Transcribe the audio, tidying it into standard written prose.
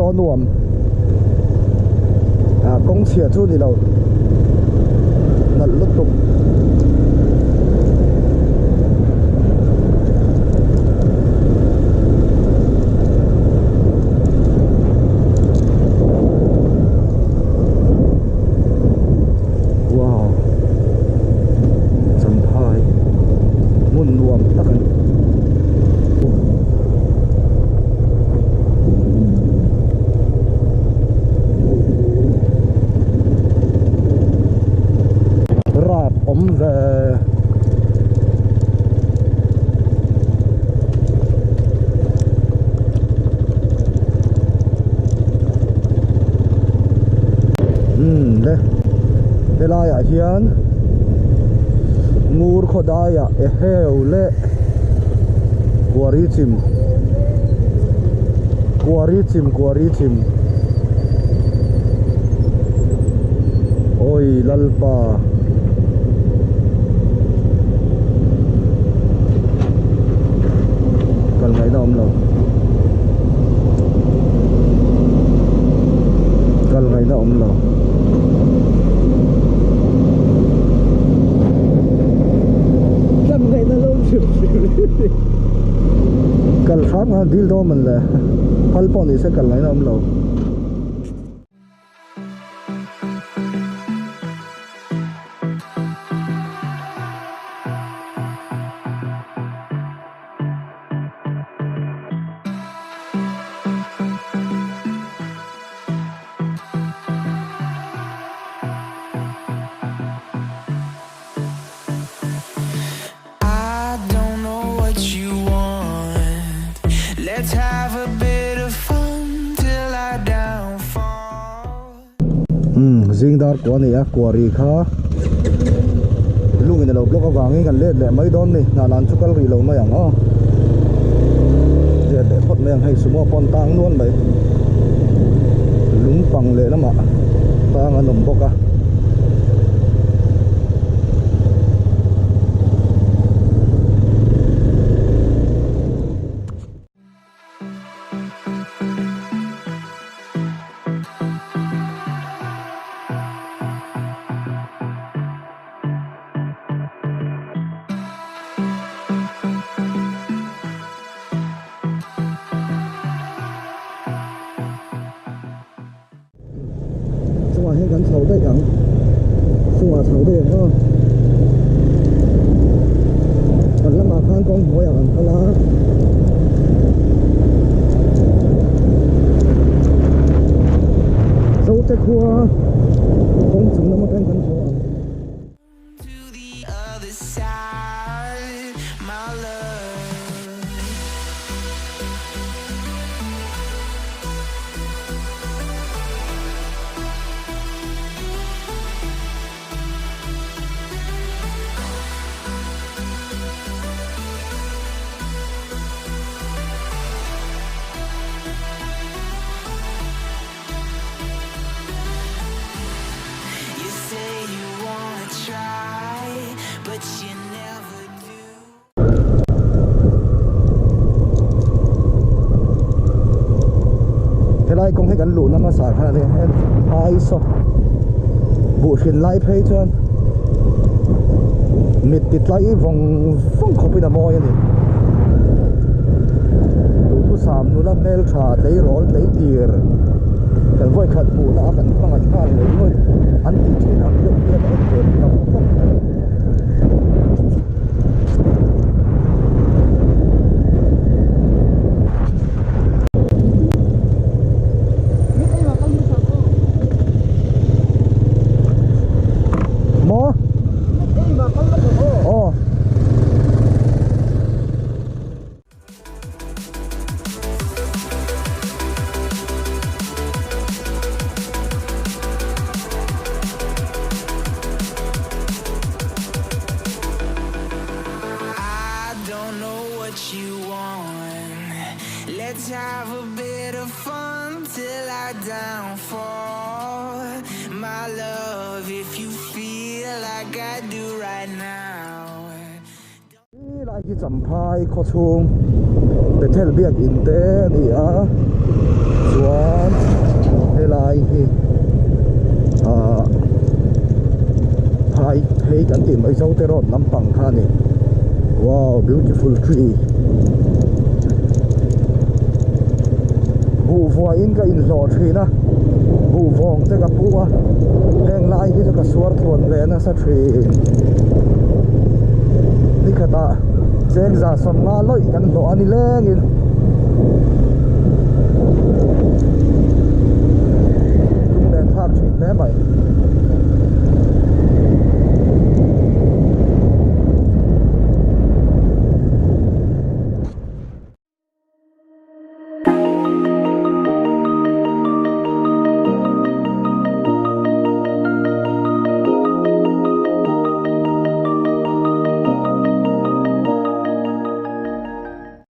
lo nuông công chia chú đi đâu nật lúc tục wow chấm phai muôn nuông tắc anh về đây là hiền ngur khodaya eheu le quarry chim oi lalpa ngày đó ông lâu cần ngày đó ông lâu cần ngày đó lâu chịu cần khác mà đi đó mình là phân bón thì sẽ cần ngày đó ông lâu Let's have a bit of fun till I downfall. Zingdar ko ni a quarry kha lungin lo block awangi kan le le mai don ni na lan chukal ri lo mai ang a je de phot meng hai sumo pon tang nuan mai lung pang le lama tang anom boka hay gắn sầu đây chẳng xung hòa sầu đây ha còn lắm mà khang con mỗi ở gần lá sầu tết hoa không chừng nó mà canh gắn sầu lại công hay gắn lũ năm sáng ha thì hai số bộ phim live hay chưa mệt tít lại vòng phong không bị đâm mồi vậy lũ tu sắm lũ là mel trà lấy rol lấy tiệt cần voi khát mù đã cần tăng ảnh khăn lấy thôi ăn thịt trên ăn được kia đã được làm không Let's have a bit of fun till I downfall. My love, if you feel like I do right now. Lại cái chấm phai khó chung để theo biết in tế thì chuan helai hi hei kan ti mai zo te ron lampang kha ni wow beautiful tree bu vua in ka in lo thina bu vong te ka puwa heng lai hi ka suar thon le na sa tree ni khata chen za som nga loi kan lo ani lengin tung den thak thin le mai